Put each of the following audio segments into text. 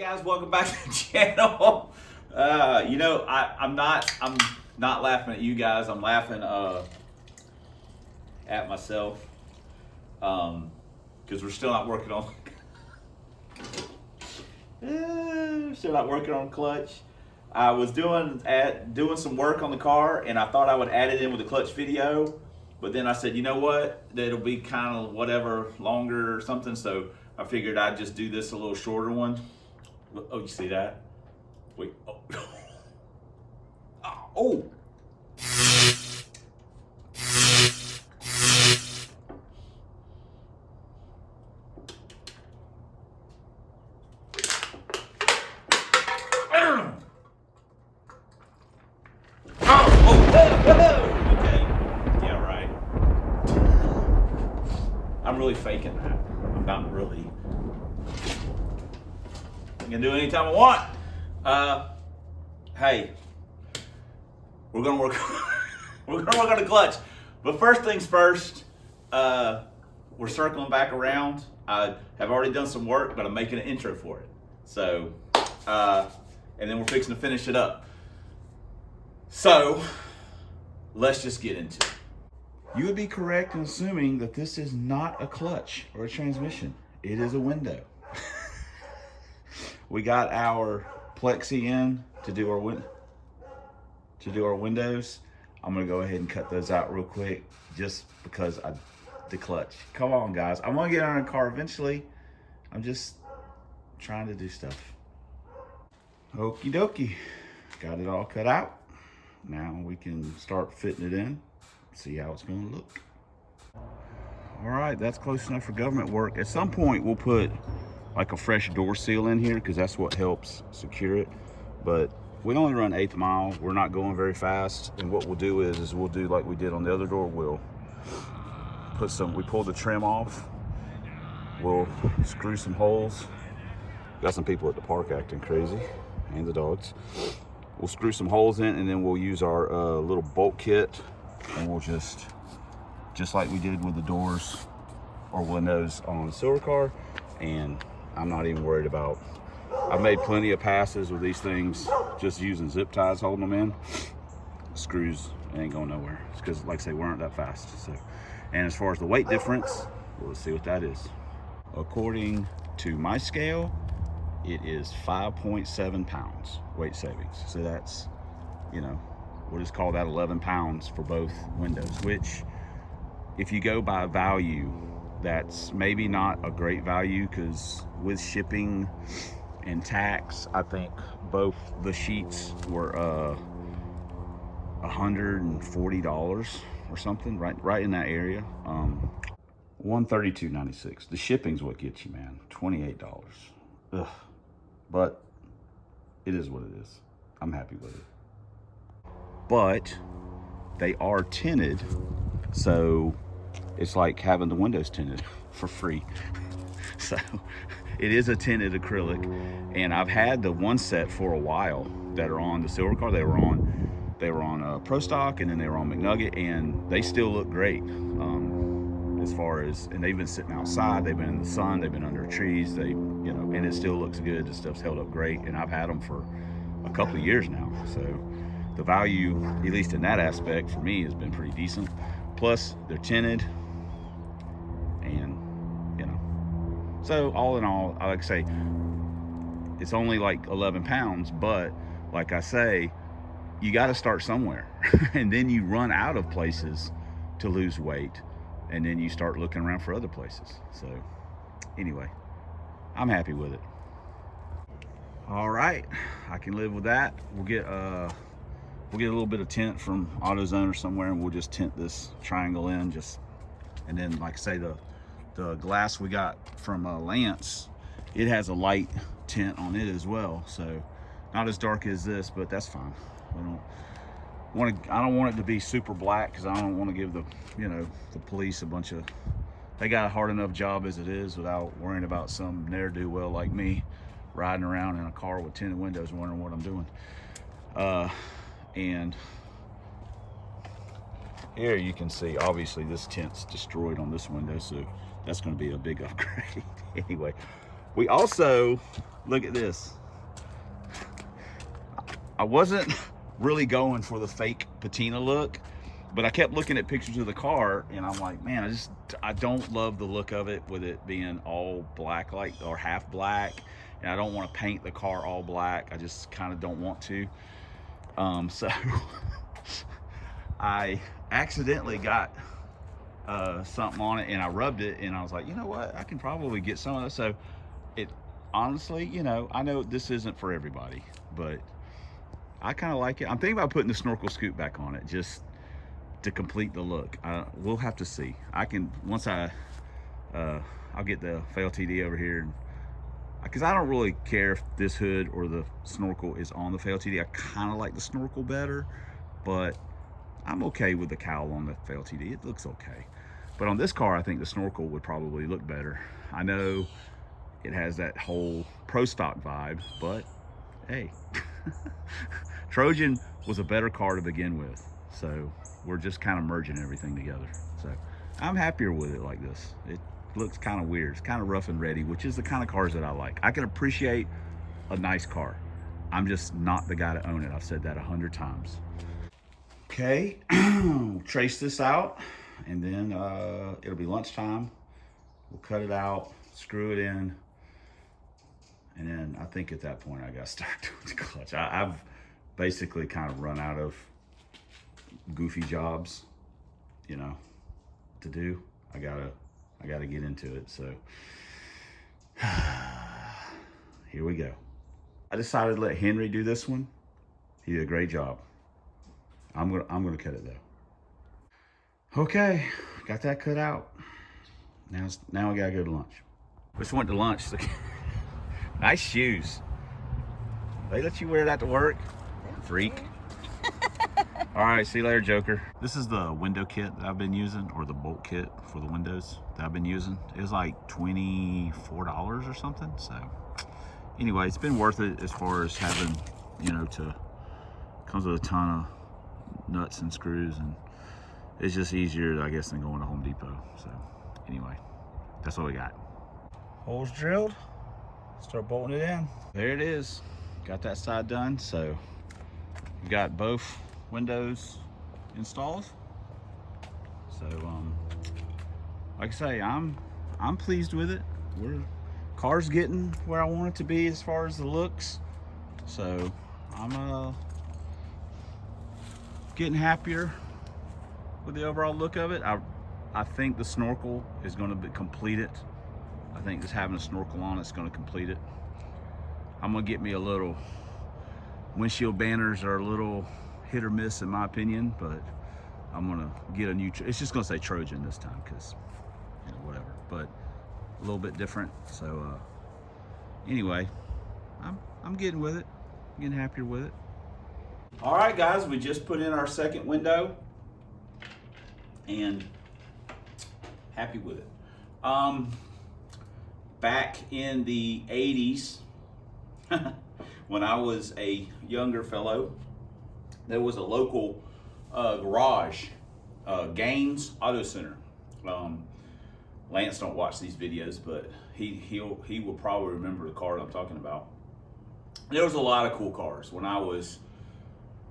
guys, welcome back to the channel. I'm not laughing at you guys. I'm laughing at myself because we're still not working on clutch. I was doing some work on the car, and I thought I would add it in with the clutch video, but then I said, you know what, it'll be kind of whatever, longer or something, so I figured I'd just do this a little shorter one. Oh, you see that? Wait. Oh. Oh. Okay. Yeah, right. I'm really faking that. I'm not really. I can do it anytime I want. Hey, we're gonna work. We're gonna work on the clutch. But first things first. We're circling back around. I have already done some work, but I'm making an intro for it. So, and then we're fixing to finish it up. So, let's just get into it. You would be correct in assuming that this is not a clutch or a transmission. It is a window. We got our plexi in to do our windows. I'm gonna go ahead and cut those out real quick, just because the clutch. Come on, guys. I'm gonna get on a car eventually. I'm just trying to do stuff. Okie dokie. Got it all cut out. Now we can start fitting it in, see how it's gonna look. All right, that's close enough for government work. At some point, we'll put like a fresh door seal in here because that's what helps secure it. But we only run 1/8 mile. We're not going very fast. And what we'll do is we'll do like we did on the other door. We'll we pull the trim off. We'll screw some holes. Got some people at the park acting crazy, and the dogs. We'll screw some holes in, and then we'll use our little bolt kit, and we'll just like we did with the doors or windows on the silver car. And I'm not even worried about, I've made plenty of passes with these things just using zip ties holding them in. Screws ain't going nowhere. It's because, like I say, we aren't that fast. So, and as far as the weight difference, well, let's see what that is. According to my scale, it is 5.7 pounds weight savings. So that's, we'll just call that 11 pounds for both windows, which if you go by value, that's maybe not a great value, because with shipping and tax, I think both the sheets were $140 or something, right in that area. $132.96. The shipping's what gets you, man. $28. Ugh. But it is what it is. I'm happy with it. But they are tinted, so it's like having the windows tinted for free. So it is a tinted acrylic, and I've had the one set for a while that are on the silver car. They were on Pro Stock, and then they were on McNugget, and they still look great. As far as, and they've been sitting outside, they've been in the sun, they've been under trees, and it still looks good. The stuff's held up great, and I've had them for a couple of years now. So the value, at least in that aspect, for me has been pretty decent. Plus they're tinted, and so all in all, I like to say it's only like 11 pounds, but like I say, you got to start somewhere. And then you run out of places to lose weight, and then you start looking around for other places. So anyway, I'm happy with it. All right, I can live with that. We'll get a little bit of tint from AutoZone or somewhere, and we'll just tint this triangle in, and then, like I say, the glass we got from Lance, it has a light tint on it as well. So not as dark as this, but that's fine. I don't want it to be super black, because I don't want to give the police a bunch of, they got a hard enough job as it is without worrying about some ne'er-do-well like me riding around in a car with tinted windows wondering what I'm doing. And here you can see, obviously this tint's destroyed on this window, so that's going to be a big upgrade. Anyway, We also, look at this. I wasn't really going for the fake patina look, but I kept looking at pictures of the car and I'm like, man, I don't love the look of it with it being all black, like, or half black. And I don't want to paint the car all black. I just kind of don't want to. So I accidentally got something on it and I rubbed it and I was like, you know what? I can probably get some of this. So it honestly, you know, I know this isn't for everybody, but I kind of like it. I'm thinking about putting the snorkel scoop back on it just to complete the look. We'll have to see. I can, once I'll get the FLTD over here, because I don't really care if this hood or the snorkel is on the FLTD. I kind of like the snorkel better, but I'm okay with the cowl on the FLTD. It looks okay. But on this car, I think the snorkel would probably look better. I know it has that whole pro stock vibe, but hey, Trojan was a better car to begin with. So we're just kind of merging everything together. So I'm happier with it like this. It looks kind of weird. It's kind of rough and ready, which is the kind of cars that I like. I can appreciate a nice car. I'm just not the guy to own it. I've said that 100 times. Okay, trace this out and then it'll be lunchtime. We'll cut it out, screw it in. And then I think at that point I gotta start doing the clutch. I've basically kind of run out of goofy jobs, you know, to do. I gotta get into it. So here we go. I decided to let Henry do this one. He did a great job. I'm gonna cut it though. Okay, got that cut out. Now I gotta go to lunch. Just went to lunch. Nice shoes. They let you wear that to work? Freak. All right, see you later, Joker. This is the window kit that I've been using, or the bolt kit for the windows that I've been using. It was like $24 or something. So anyway, it's been worth it as far as having, you know, comes with a ton of nuts and screws, and it's just easier, I guess, than going to Home Depot. So anyway, that's what we got. Holes drilled. Start bolting it in. There it is. Got that side done. So we got both windows installed. So like I say, I'm pleased with it. Car's getting where I want it to be as far as the looks. So I'm getting happier with the overall look of it. I think the snorkel is going to complete it. I think just having a snorkel on it's going to complete it. I'm going to get me a little windshield banners are a little hit or miss in my opinion, but I'm going to get a new, it's just going to say Trojan this time because, you know, whatever, but a little bit different. So anyway, I'm getting with it. I'm getting happier with it. All right, guys, we just put in our second window and happy with it. Back in the 80s, when I was a younger fellow, there was a local garage, Gaines Auto Center. Lance don't watch these videos, but he will probably remember the car I'm talking about. There was a lot of cool cars when I was,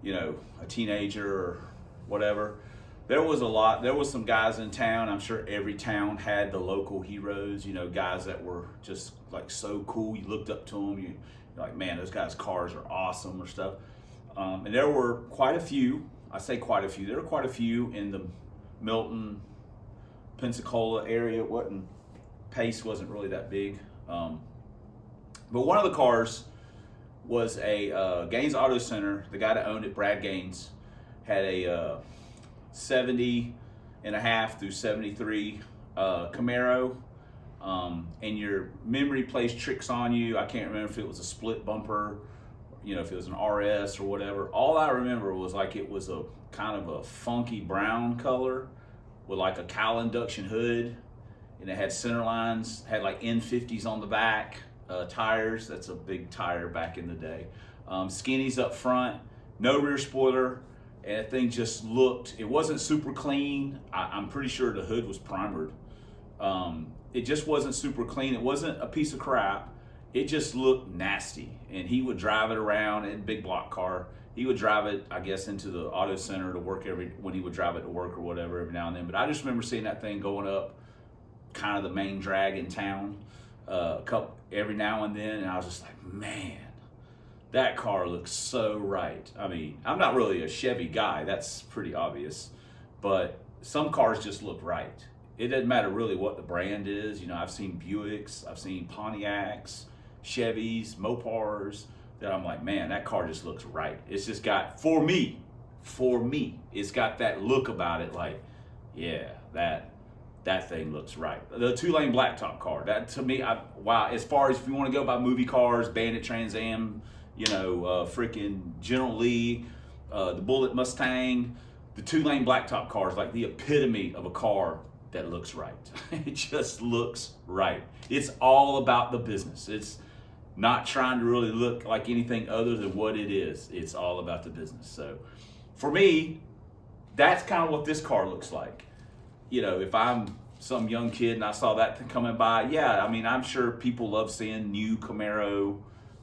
you know, a teenager or whatever. There was some guys in town. I'm sure every town had the local heroes, you know, guys that were just like so cool. You looked up to them. You're like, man, those guys' cars are awesome or stuff. And there were quite a few. I say quite a few. There were quite a few in the Milton, Pensacola area. Pace wasn't really that big. But one of the cars was a Gaines Auto Center. The guy that owned it, Brad Gaines, had a 70.5 through 73 Camaro, and your memory plays tricks on you. I can't remember if it was a split bumper, you know, if it was an RS or whatever. All I remember was like it was a kind of a funky brown color with like a cowl induction hood, and it had center lines, had like N50s on the back, tires. That's a big tire back in the day. Skinnies up front, no rear spoiler. And that thing just looked, it wasn't super clean. I'm pretty sure the hood was primered. It just wasn't super clean. It wasn't a piece of crap, it just looked nasty. And he would drive it around in a big block car. He would drive it, I guess, into the auto center to work when he would drive it to work or whatever every now and then. But I just remember seeing that thing going up kind of the main drag in town every now and then. And I was just like, man, that car looks so right. I mean, I'm not really a Chevy guy. That's pretty obvious. But some cars just look right. It doesn't matter really what the brand is. You know, I've seen Buicks, I've seen Pontiacs, Chevys, Mopars, that I'm like, man, that car just looks right. It's just got, for me, it's got that look about it like, yeah, that thing looks right. The 2-lane blacktop car, that to me, wow, as far as if you want to go by movie cars, Bandit Trans Am, you know, freaking General Lee, the Bullet Mustang, the 2-lane blacktop car is like the epitome of a car that looks right. It just looks right. It's all about the business. It's not trying to really look like anything other than what it is. It's all about the business. So for me, that's kind of what this car looks like. You know, if I'm some young kid and I saw that thing coming by, yeah, I mean, I'm sure people love seeing new Camaro,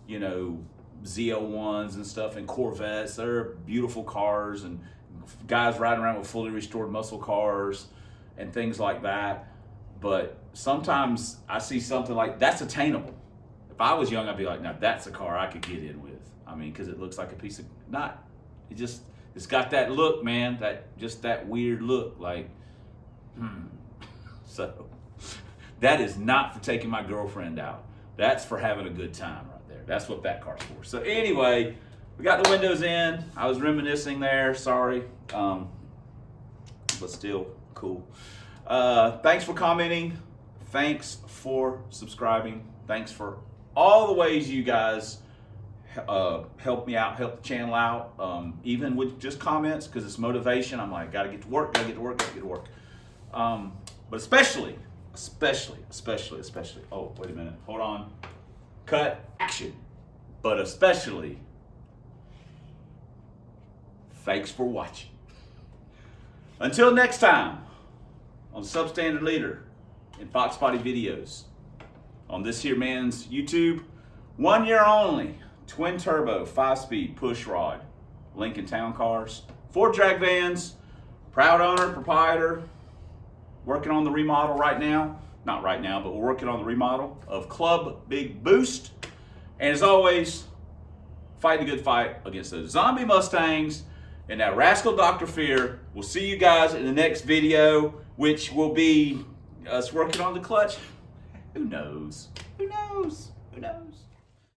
you know, ZL1s and stuff, and Corvettes. They're beautiful cars, and guys riding around with fully restored muscle cars and things like that. But sometimes I see something like that's attainable. If I was young, I'd be like, now that's a car I could get in with. I mean, because it looks like a piece of, it's got that look, man, that weird look, like, So that is not for taking my girlfriend out. That's for having a good time right there. That's what that car's for. So anyway, we got the windows in. I was reminiscing there, sorry. But still cool. Thanks for commenting. Thanks for subscribing. Thanks for all the ways you guys help me out, help the channel out, even with just comments, because it's motivation. I'm like, gotta get to work, gotta get to work, gotta get to work. But especially, oh, wait a minute, hold on. Cut, action. But especially, thanks for watching. Until next time, on Substandard Leader in Fox Body Videos, on this here man's YouTube, 1 year only, twin turbo, 5-speed push rod, Lincoln Town Cars, 4 drag vans, proud owner, proprietor, working on the remodel right now. Not right now, but we're working on the remodel of Club Big Boost. And as always, fight a good fight against those zombie Mustangs and that rascal Dr. Fear. We'll see you guys in the next video, which will be us working on the clutch. Who knows? Who knows? Who knows?